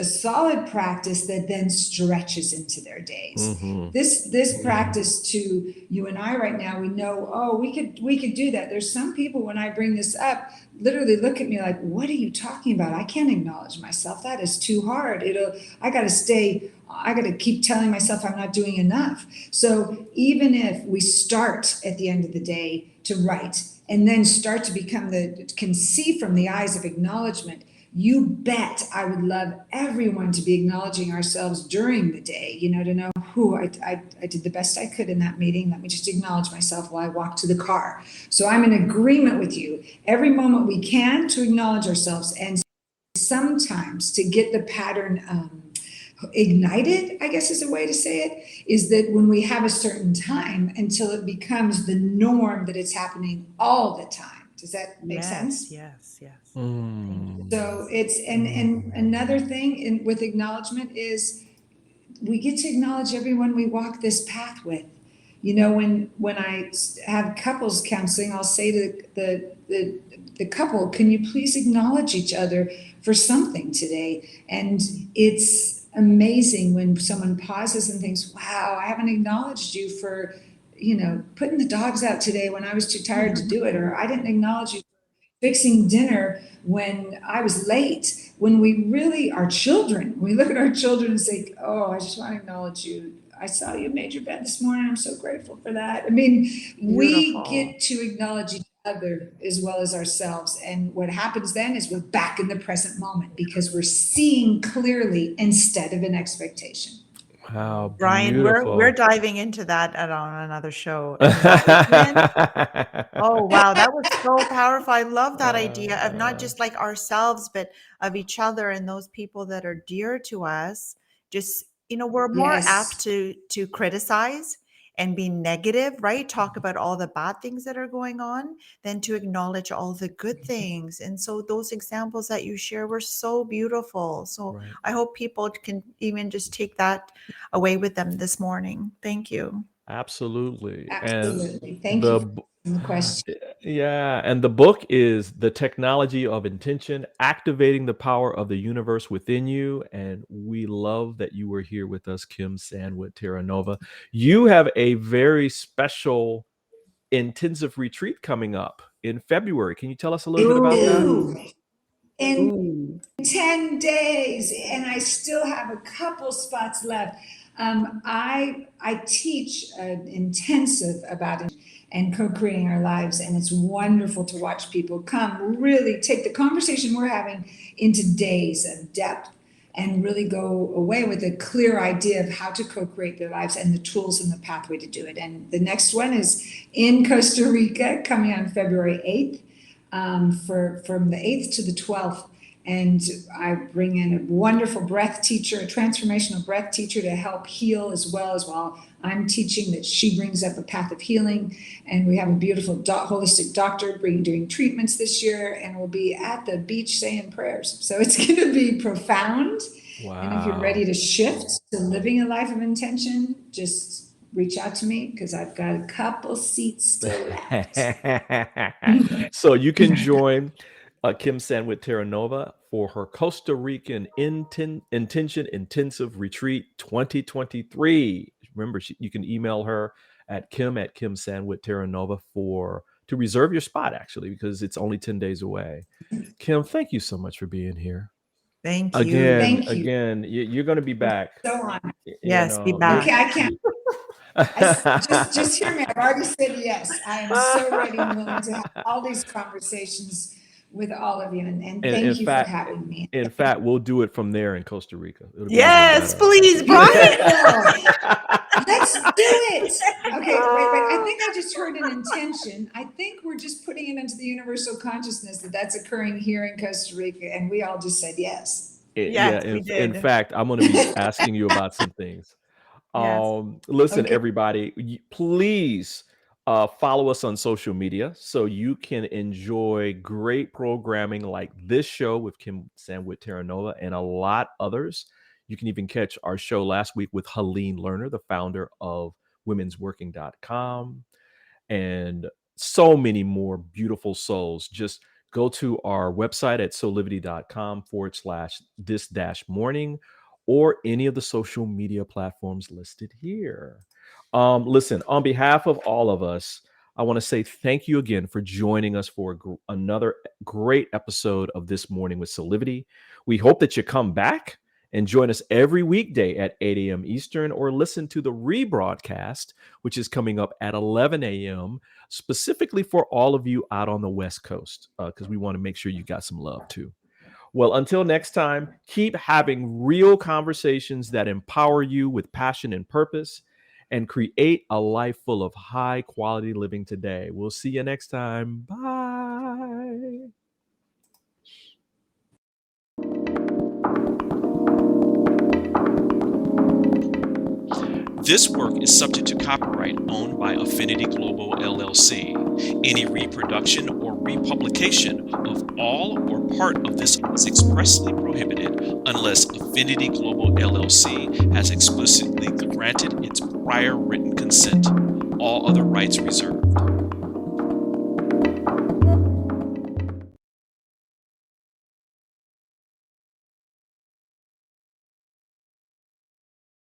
solid practice that then stretches into their days. Mhm. This practice to you and I right now, we know, oh, we could do that. There's some people when I bring this up, literally look at me like, what are you talking about? I can't acknowledge myself. That is too hard. I gotta keep telling myself I'm not doing enough. So even if we start at the end of the day to write and then start to can see from the eyes of acknowledgement, you bet I would love everyone to be acknowledging ourselves during the day, to know who I did the best I could in that meeting. Let me just acknowledge myself while I walk to the car. So I'm in agreement with you. Every moment we can to acknowledge ourselves, and sometimes to get the pattern ignited, I guess is a way to say it, is that when we have a certain time until it becomes the norm that it's happening all the time. Does that make sense? Yes. Thank you. So it's and another thing with acknowledgement is we get to acknowledge everyone we walk this path with. When I have couples counseling, I'll say to the couple, can you please acknowledge each other for something today? And it's amazing when someone pauses and thinks, wow, I haven't acknowledged you for putting the dogs out today when I was too tired to do it, or I didn't acknowledge you fixing dinner when I was late. When we really, our children, we look at our children and say, oh, I just want to acknowledge you. I saw you made your bed this morning. I'm so grateful for that. I mean, we Beautiful. get to acknowledge each other as well as ourselves. And what happens then is we're back in the present moment because we're seeing clearly instead of an expectation. Wow, Brian, we're beautiful. diving into that on another show. Acknowledgement. Oh, wow. That was so powerful. I love that idea of not Uh, just like ourselves, but of each other and those people that are dear to us. Just, we're more apt Yes. to criticize and be negative, right? Talk about all the bad things that are going on than to acknowledge all the good things. And so those examples that you share were so beautiful. So right. I hope people can even just take that away with them this morning. Thank you. Absolutely. And Absolutely. Thank you the for b- the question. yeah, and the book is The Technology of Intention, Activating the Power of the Universe Within You. And we love that you were here with us, Kim Stanwood, Terranova. You have a very special intensive retreat coming up in February. Can you tell us a little bit about that? Ooh. In Ooh. 10 days, and I still have a couple spots left. I teach an intensive about it and co-creating our lives, and it's wonderful to watch people come really take the conversation we're having into days of depth and really go away with a clear idea of how to co-create their lives and the tools and the pathway to do it. And the next one is in Costa Rica, coming on February 8th, from the 8th to the 12th. And I bring in a wonderful breath teacher, a transformational breath teacher to help heal as well. I'm teaching that she brings up a path of healing. And we have a beautiful holistic doctor doing treatments this year. And we'll be at the beach saying prayers. So it's going to be profound. Wow. And if you're ready to shift to living a life of intention, just reach out to me because I've got a couple seats still left. So you can join Kim Stanwood Terranova for her Costa Rican Intention Intensive Retreat 2023. Remember, you can email her at Kim@KimStanwoodTerranova to reserve your spot, actually, because it's only 10 days away. Kim, thank you so much for being here. Thank you. Thank you. Again, you're going to be back. So on. Yes, be back. Okay, I can't. Just hear me. I've already said yes. I am so ready and willing to have all these conversations with all of you. And thank you for having me. In fact, we'll do it from there in Costa Rica. Yes, please, Brian. Let's do it. Okay, wait. I think I just heard an intention. I think we're just putting it into the universal consciousness that's occurring here in Costa Rica. And we all just said yes. Yes, we did. In fact, I'm going to be asking you about some things. Yes. Listen, Okay. everybody, please follow us on social media so you can enjoy great programming like this show with Kim Stanwood Terranova and a lot others. You can even catch our show last week with Helene Lerner, the founder of womensworking.com, and so many more beautiful souls. Just go to our website at soulivity.com/this-morning or any of the social media platforms listed here. Listen, on behalf of all of us, I want to say thank you again for joining us for another great episode of This Morning with Soulivity. We hope that you come back and join us every weekday at 8 a.m. Eastern, or listen to the rebroadcast, which is coming up at 11 a.m., specifically for all of you out on the West Coast, because we want to make sure you got some love too. Well, until next time, keep having real conversations that empower you with passion and purpose and create a life full of high quality living today. We'll see you next time. Bye. This work is subject to copyright owned by Affinity Global LLC. Any reproduction or republication of all or part of this is expressly prohibited unless Affinity Global LLC has explicitly granted its prior written consent. All other rights reserved.